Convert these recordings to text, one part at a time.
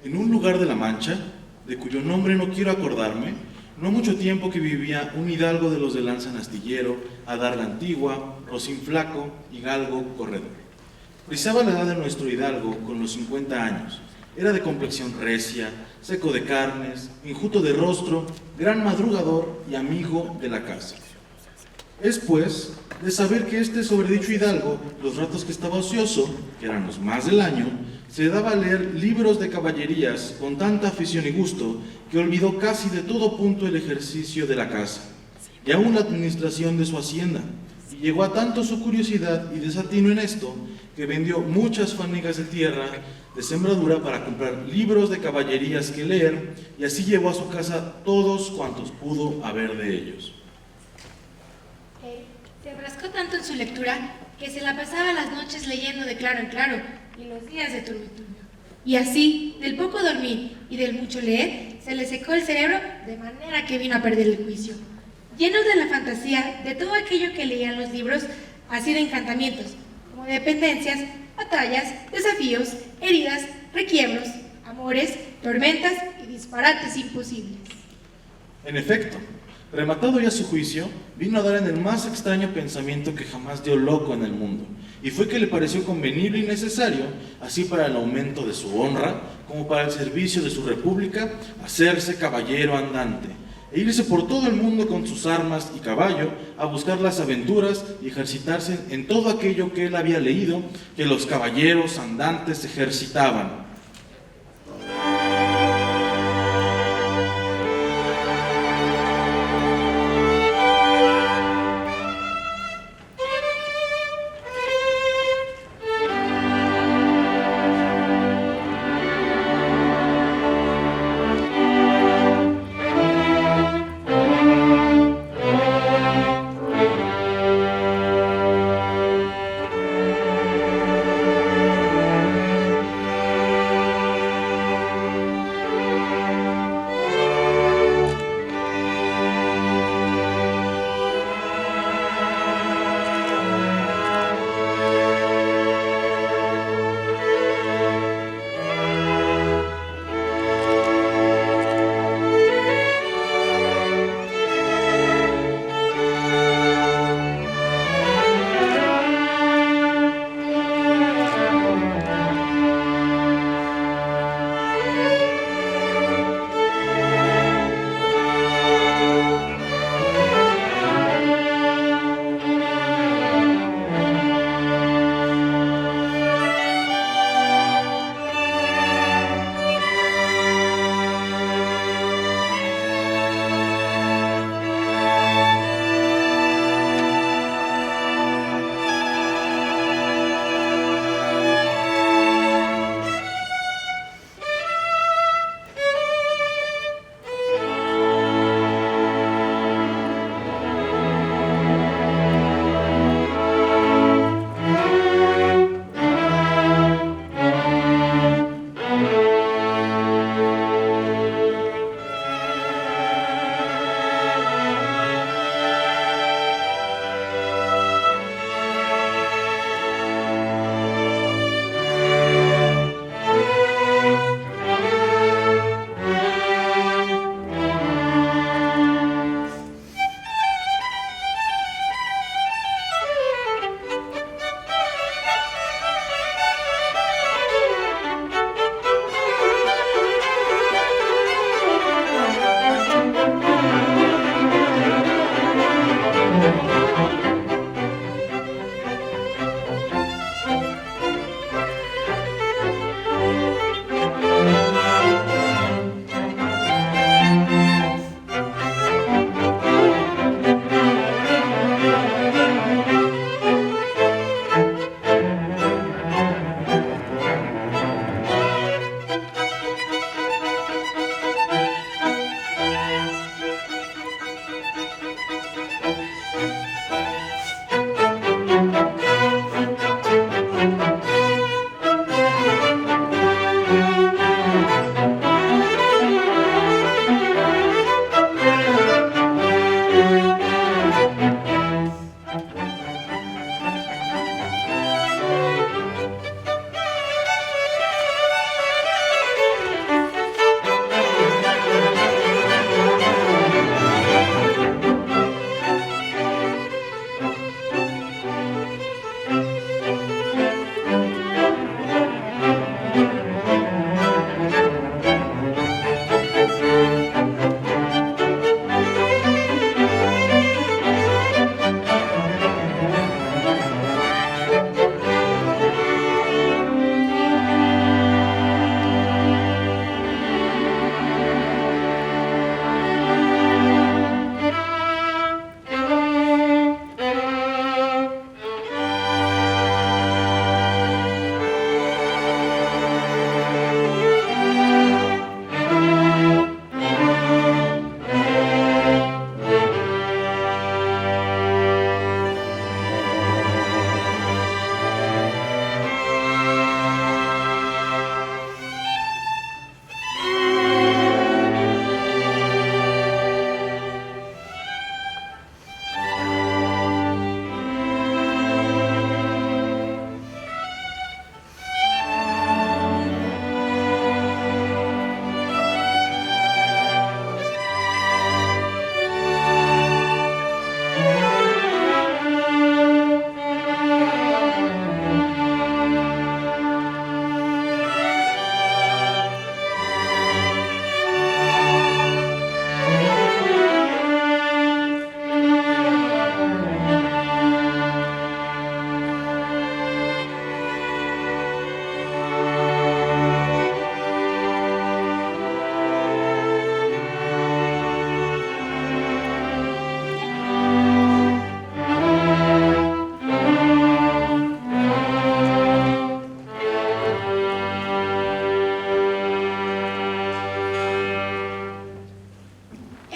En un lugar de la Mancha, de cuyo nombre no quiero acordarme, no mucho tiempo que vivía un hidalgo de los de lanza en astillero, adarga antigua, rocín flaco y galgo corredor. Prisaba la edad de nuestro hidalgo con los 50 años. Era de complexión recia, seco de carnes, enjuto de rostro, gran madrugador y amigo de la casa. Es pues de saber que este sobredicho hidalgo, los ratos que estaba ocioso, que eran los más del año, se daba a leer libros de caballerías con tanta afición y gusto que olvidó casi de todo punto el ejercicio de la casa y aún la administración de su hacienda, y llegó a tanto su curiosidad y desatino en esto que vendió muchas fanegas de tierra de sembradura para comprar libros de caballerías que leer, y así llevó a su casa todos cuantos pudo haber de ellos. Se enfrascó tanto en su lectura que se la pasaba las noches leyendo de claro en claro y los días de turno en turno. Y así, del poco dormir y del mucho leer, se le secó el cerebro de manera que vino a perder el juicio. Lleno de la fantasía de todo aquello que leían los libros, así de encantamientos, como de dependencias, batallas, desafíos, heridas, requiebros, amores, tormentas y disparates imposibles. En efecto, rematado ya su juicio, vino a dar en el más extraño pensamiento que jamás dio loco en el mundo, y fue que le pareció convenible y necesario, así para el aumento de su honra, como para el servicio de su república, hacerse caballero andante, e irse por todo el mundo con sus armas y caballo, a buscar las aventuras y ejercitarse en todo aquello que él había leído, que los caballeros andantes ejercitaban.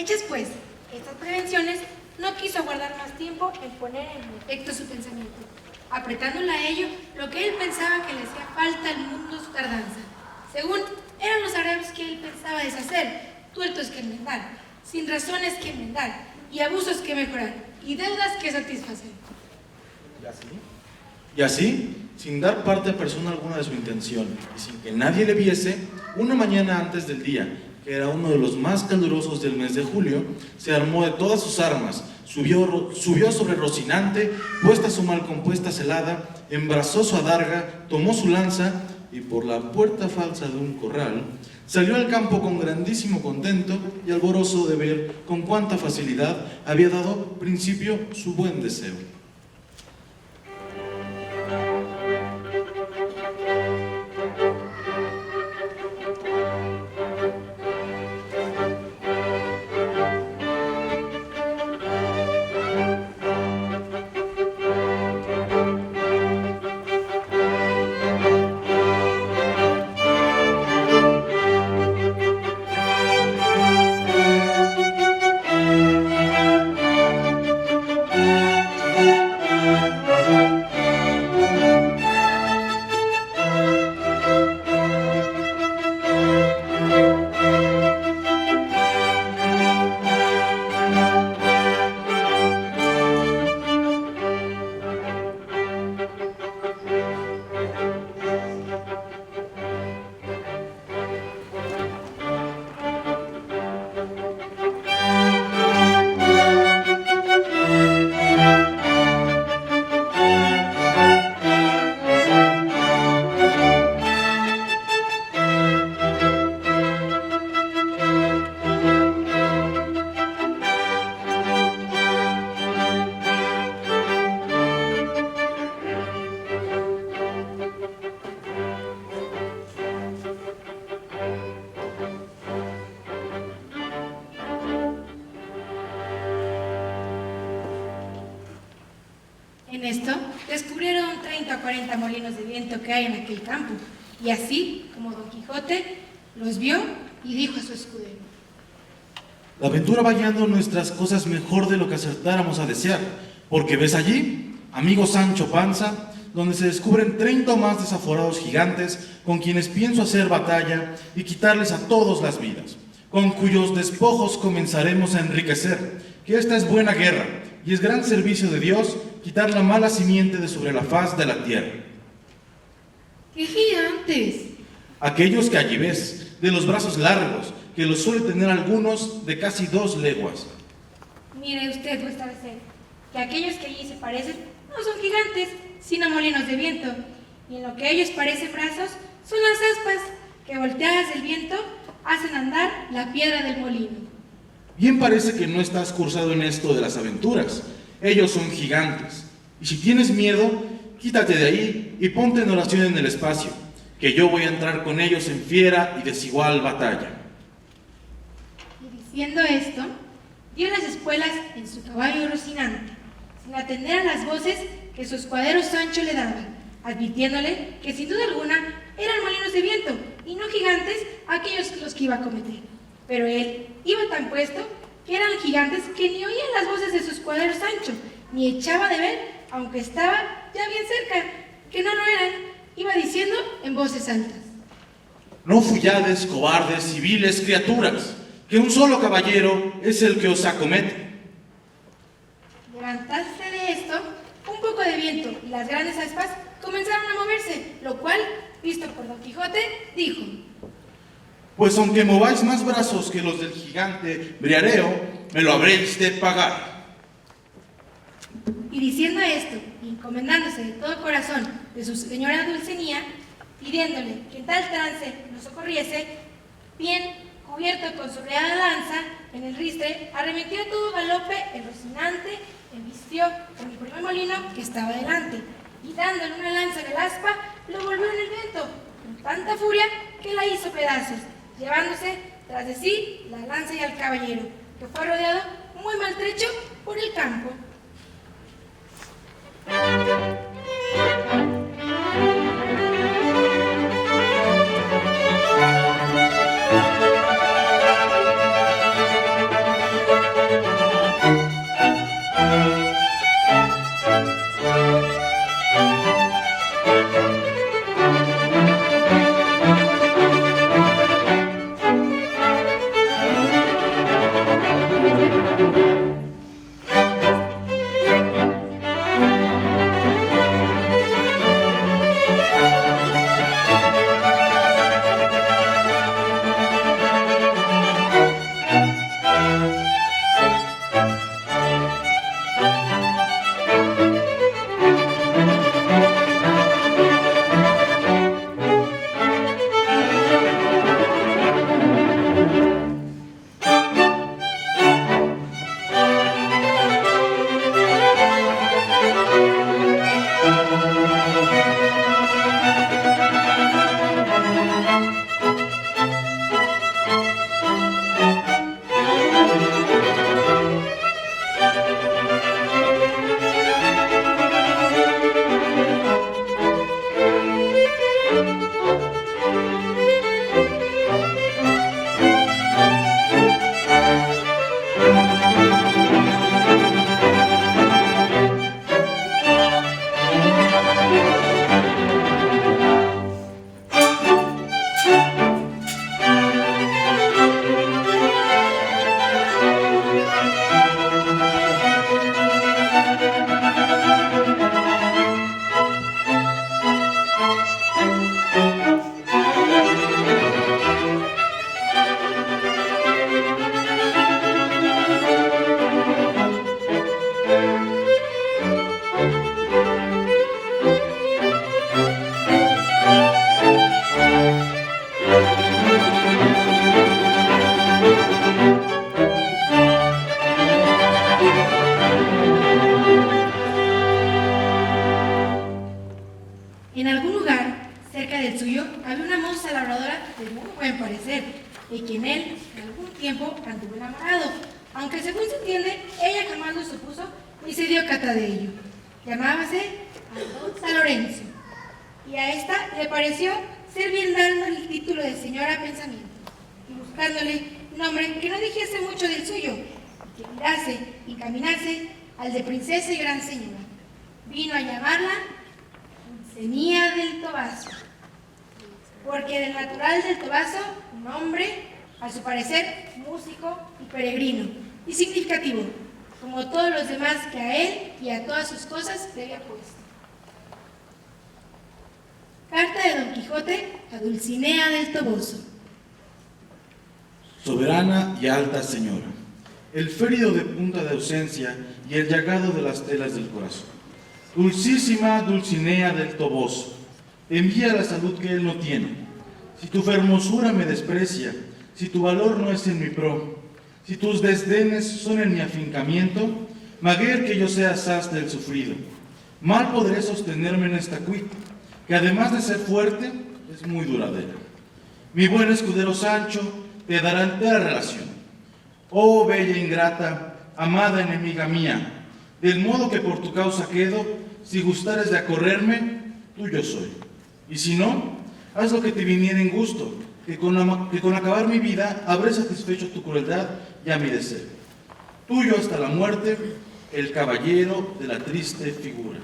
Hechas pues estas prevenciones, no quiso aguardar más tiempo en poner en efecto su pensamiento, apretándole a ello lo que él pensaba que le hacía falta al mundo su tardanza. Según eran los agravios que él pensaba deshacer, tuertos que enmendar, sin razones que enmendar, y abusos que mejorar, y deudas que satisfacer. Y así, sin dar parte a persona alguna de su intención, y sin que nadie le viese, una mañana antes del día, que era uno de los más calurosos del mes de julio, se armó de todas sus armas, subió sobre Rocinante, puesta su mal compuesta celada, embrazó su adarga, tomó su lanza, y por la puerta falsa de un corral, salió al campo con grandísimo contento y alborozo de ver con cuánta facilidad había dado principio su buen deseo. En esto descubrieron 30 o 40 molinos de viento que hay en aquel campo, y así como Don Quijote los vio y dijo a su escudero: La aventura va hallando nuestras cosas mejor de lo que acertáramos a desear, porque ves allí, amigo Sancho Panza, donde se descubren 30 o más desaforados gigantes con quienes pienso hacer batalla y quitarles a todos las vidas, con cuyos despojos comenzaremos a enriquecer, que esta es buena guerra y es gran servicio de Dios quitar la mala simiente de sobre la faz de la tierra. ¡Qué gigantes! Aquellos que allí ves, de los brazos largos, que los suele tener algunos de casi 2 leguas. Mire usted, vuestra merced, que aquellos que allí se parecen no son gigantes, sino molinos de viento, y en lo que ellos parecen brazos son las aspas que, volteadas del viento, hacen andar la piedra del molino. Bien parece que no estás cursado en esto de las aventuras. Ellos son gigantes, y si tienes miedo, quítate de ahí y ponte en oración en el espacio, que yo voy a entrar con ellos en fiera y desigual batalla. Y diciendo esto, dio las espuelas en su caballo Rocinante, sin atender a las voces que su escudero Sancho le daba, advirtiéndole que sin duda alguna eran molinos de viento y no gigantes aquellos los que iba a cometer. Pero él iba tan puesto que eran gigantes que ni oía las voces de su escudero Sancho, ni echaba de ver, aunque estaba ya bien cerca, que no lo eran, iba diciendo en voces altas: No fuyades, cobardes, civiles, criaturas, que un solo caballero es el que os acomete. Levantarse de esto, un poco de viento y las grandes aspas comenzaron a moverse, lo cual, visto por Don Quijote, dijo: Pues aunque mováis más brazos que los del gigante Briareo, me lo habréis de pagar. Y diciendo esto, y encomendándose de todo corazón de su señora Dulcinea, pidiéndole que en tal trance lo socorriese, bien cubierto con su real lanza en el ristre, arremetió a todo galope el Rocinante, embistió con el primer molino que estaba delante, y dándole una lanza en el aspa, lo volvió en el viento, con tanta furia que la hizo pedazos, llevándose tras de sí la lanza y al caballero, que fue rodeado muy maltrecho por el campo. buen parecer, y que en él en algún tiempo anduvo enamorado, aunque según se entiende, ella jamás lo supuso ni se dio cata de ello. Llamábase Aldonza Lorenzo, y a esta le pareció ser bien dándole el título de señora a pensamiento, y buscándole nombre que no dijese mucho del suyo, y que mirase y caminase al de princesa y gran señora. Vino a llamarla Dulcinea del Toboso, porque del natural del Toboso, un hombre, a su parecer, músico y peregrino, y significativo, como todos los demás que a él y a todas sus cosas le había puesto. Carta de Don Quijote a Dulcinea del Toboso. Soberana y alta señora, el férido de punta de ausencia y el llagado de las telas del corazón. Dulcísima Dulcinea del Toboso, envía la salud que él no tiene. Si tu hermosura me desprecia, si tu valor no es en mi pro, si tus desdenes son en mi afincamiento, maguer que yo sea asaz del sufrido. Mal podré sostenerme en esta cuita, que además de ser fuerte, es muy duradera. Mi buen escudero Sancho te dará entera relación. Oh bella ingrata, amada enemiga mía, del modo que por tu causa quedo, si gustares de acorrerme, tuyo soy. Y si no, haz lo que te viniera en gusto, que con acabar mi vida habré satisfecho tu crueldad y a mi deseo. Tuyo hasta la muerte, el caballero de la triste figura.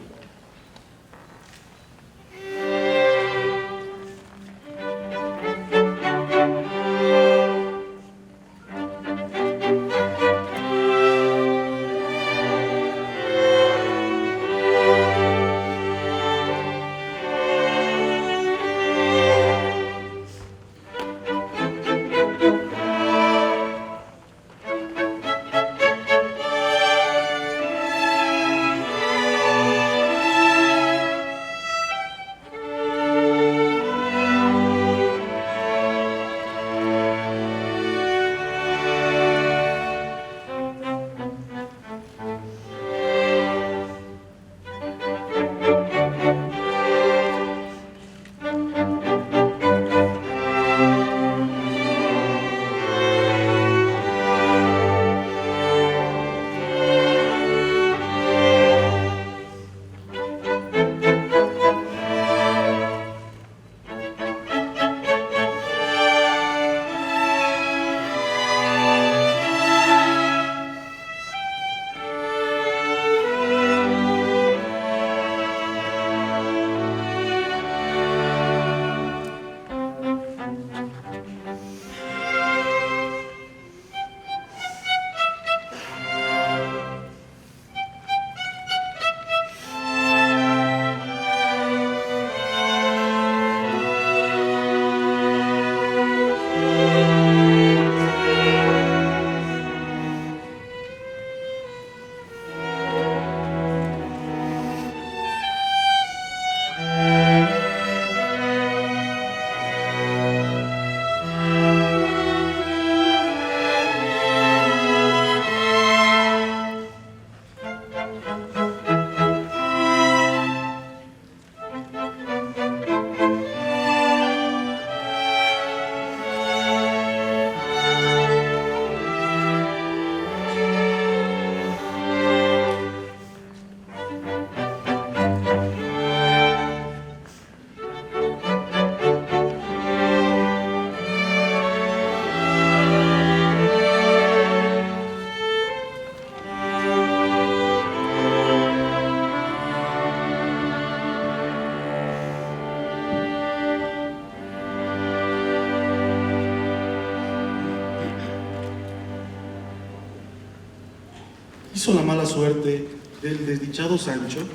Quiso la mala suerte del desdichado Sancho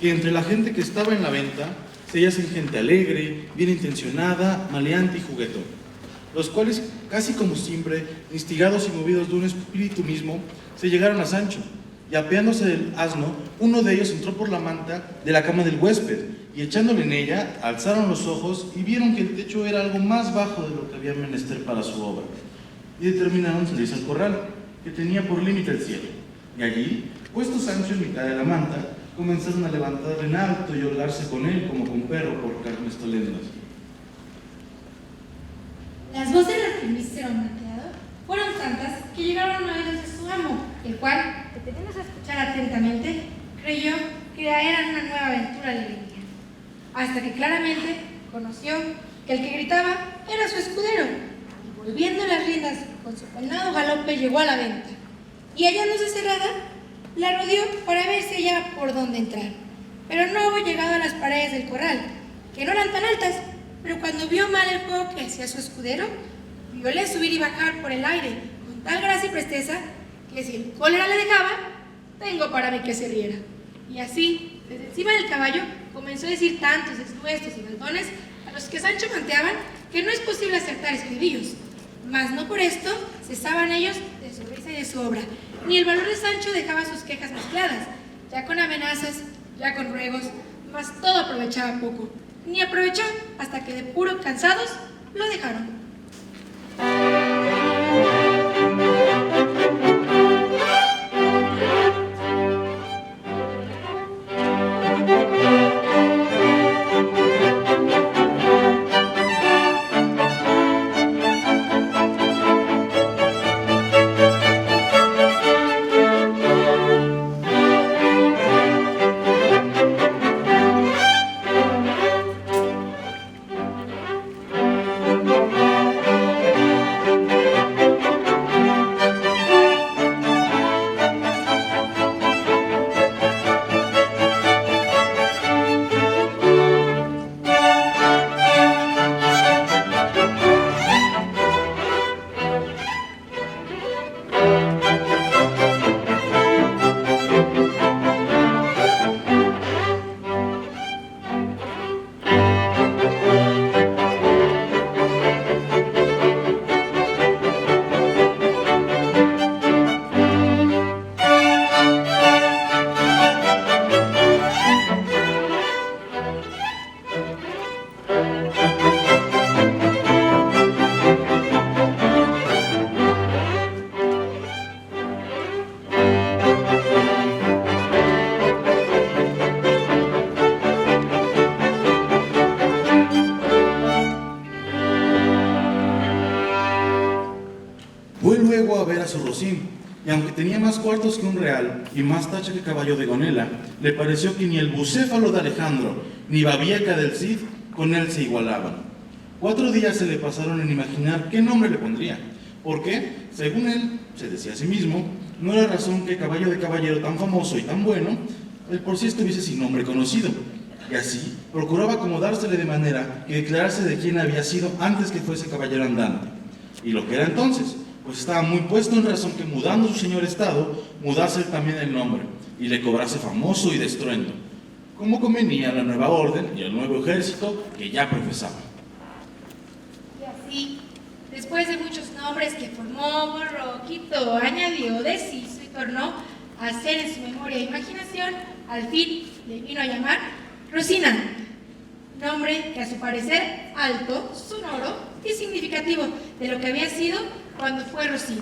que entre la gente que estaba en la venta se hallase gente alegre, bien intencionada, maleante y juguetón, los cuales, casi como siempre, instigados y movidos de un espíritu mismo, se llegaron a Sancho, y apeándose del asno, uno de ellos entró por la manta de la cama del huésped, y echándole en ella, alzaron los ojos y vieron que el techo era algo más bajo de lo que había menester para su obra, y determinaron salirse al corral, que tenía por límite el cielo. Y allí, puesto Sancho en mitad de la manta, comenzaron a levantarle en alto y holgarse con él como con perro por carnes tolendas. Las voces del mísero manteado fueron tantas que llegaron a oídos de su amo, el cual, deteniéndose a escuchar atentamente, creyó que era una nueva aventura le venía, hasta que claramente conoció que el que gritaba era su escudero, y volviendo las riendas con su peinado galope llegó a la venta, y hallándose cerrada, la rodeó para ver si hallaba por dónde entrar, pero no hubo llegado a las paredes del corral, que no eran tan altas, pero cuando vio mal el juego que hacía su escudero, vióle subir y bajar por el aire con tal gracia y presteza que si el cólera le dejaba, tengo para mí que se riera. Y así, desde encima del caballo, comenzó a decir tantos desnuestos y baldones a los que Sancho manteaban que no es posible acertar escribillos. Mas no por esto cesaban ellos de su risa y de su obra, ni el valor de Sancho dejaba sus quejas mezcladas, ya con amenazas, ya con ruegos, mas todo aprovechaba poco, ni aprovechó hasta que de puro cansados lo dejaron. Fue luego a ver a su Rocín, y aunque tenía más cuartos que un real y más tacha que caballo de Gonela, le pareció que ni el bucéfalo de Alejandro ni Babieca del Cid con él se igualaban. 4 días se le pasaron en imaginar qué nombre le pondría, porque, según él, se decía a sí mismo, no era razón que caballo de caballero tan famoso y tan bueno, el por sí estuviese sin nombre conocido, y así procuraba acomodársele de manera que declarase de quién había sido antes que fuese caballero andante, y lo que era entonces, pues estaba muy puesto en razón que mudando su señor estado, mudase él también el nombre, y le cobrase famoso y de estruendo, como convenía a la nueva orden y al nuevo ejército que ya profesaba. Y así, después de muchos nombres que formó, borró, quitó, añadió, deshizo y tornó a hacer en su memoria e imaginación, al fin le vino a llamar Rocinante, nombre que a su parecer alto, sonoro y significativo de lo que había sido cuando fue Rocín,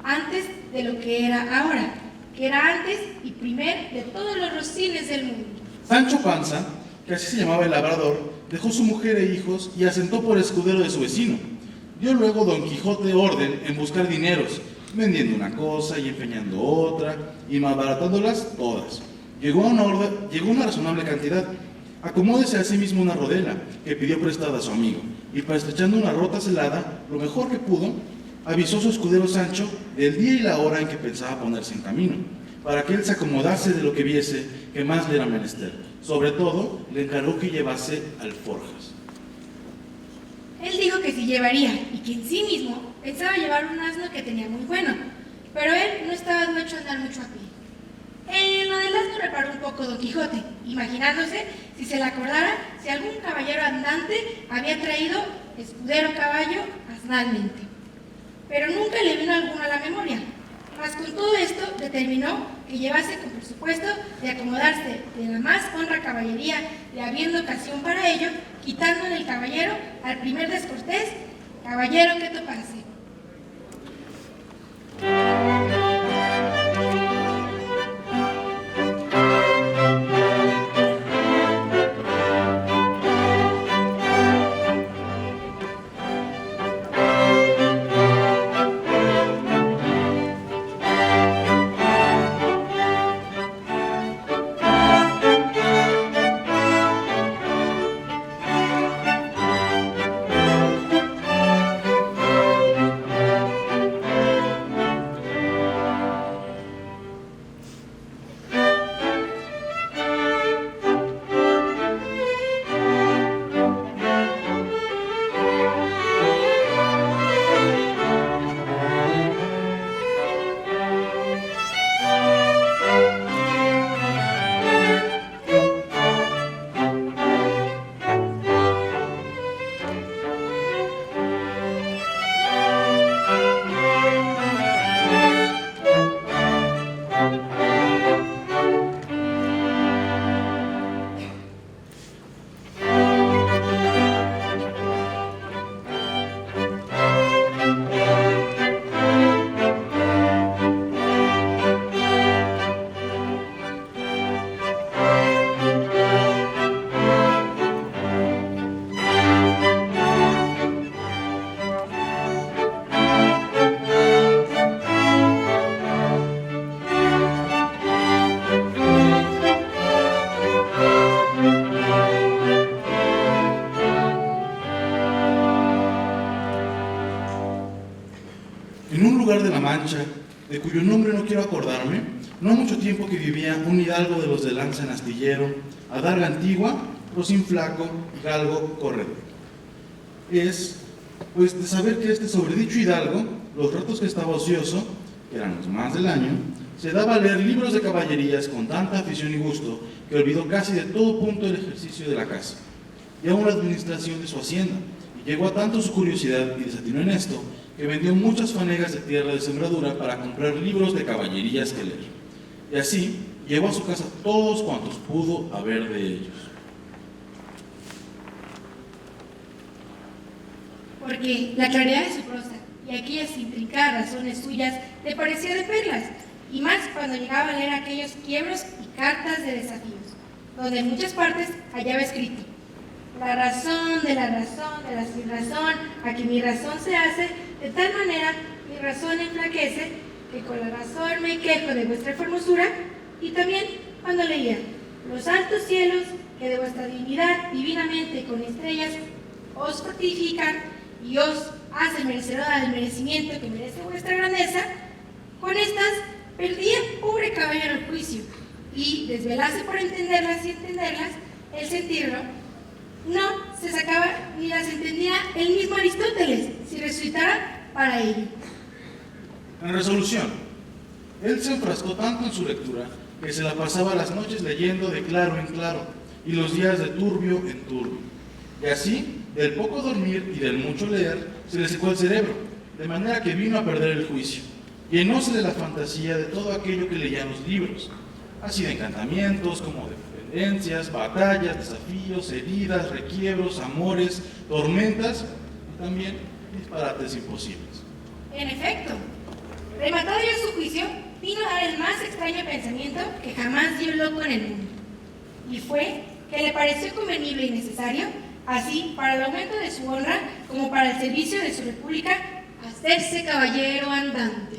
antes de lo que era ahora, que era antes y primer de todos los Rocines del mundo. Sancho Panza, que así se llamaba el labrador, dejó su mujer e hijos y asentó por escudero de su vecino. Dio luego Don Quijote orden en buscar dineros, vendiendo una cosa y empeñando otra, y malbaratándolas todas. Llegó a una razonable cantidad. Acomódese a sí mismo una rodela, que pidió prestada a su amigo, y para estrechando una rota celada, lo mejor que pudo, avisó a su escudero Sancho del día y la hora en que pensaba ponerse en camino, para que él se acomodase de lo que viese que más le era menester. Sobre todo, le encargó que llevase alforjas. Él dijo que sí llevaría, y que en sí mismo pensaba llevar un asno que tenía muy bueno, pero él no estaba hecho a andar mucho a pie. En lo del asno reparó un poco Don Quijote, imaginándose, si se le acordara, si algún caballero andante había traído escudero caballo asnalmente. Pero nunca le vino alguno a la memoria. Mas con todo esto determinó que llevase con presupuesto de acomodarse de la más honra caballería y habiendo ocasión para ello, quitándole el caballero al primer descortés, caballero que topase. En un lugar de la Mancha, de cuyo nombre no quiero acordarme, no ha mucho tiempo que vivía un hidalgo de los de lanza en astillero, adarga antigua, rocín flaco, galgo corredor. Es, pues, de saber que este sobredicho hidalgo, los ratos que estaba ocioso, que eran los más del año, se daba a leer libros de caballerías con tanta afición y gusto que olvidó casi de todo punto el ejercicio de la casa y aún la administración de su hacienda, y llegó a tanto su curiosidad y desatinó en esto que vendió muchas fanegas de tierra de sembradura para comprar libros de caballerías que leer, y así llevó a su casa todos cuantos pudo haber de ellos. Porque la claridad de su prosa y aquellas intrincadas razones suyas le parecía de perlas, y más cuando llegaba a leer aquellos quiebros y cartas de desafíos, donde en muchas partes hallaba escrito: la razón de la sin razón, a que mi razón se hace, de tal manera mi razón enflaquece, que con la razón me quejo de vuestra formosura. Y también cuando leía: los altos cielos que de vuestra divinidad divinamente con estrellas os fortifican y os hacen merecedora del merecimiento que merece vuestra grandeza, con estas perdía pobre caballero el juicio, y desvelase por entenderlas y entenderlas, el sentirlo, no se sacaba ni las entendía el mismo Aristóteles, si resucitara para ello. En resolución, él se enfrascó tanto en su lectura que se la pasaba las noches leyendo de claro en claro y los días de turbio en turbio. Y así, del poco dormir y del mucho leer, se le secó el cerebro, de manera que vino a perder el juicio. Llenósele la fantasía de todo aquello que leía en los libros, así de encantamientos como de pendencias, batallas, desafíos, heridas, requiebros, amores, tormentas y también disparates imposibles. En efecto, rematado ya su juicio, vino a dar el más extraño pensamiento que jamás dio loco en el mundo. Y fue que le pareció convenible y necesario, así para el aumento de su honra como para el servicio de su república, hacerse caballero andante.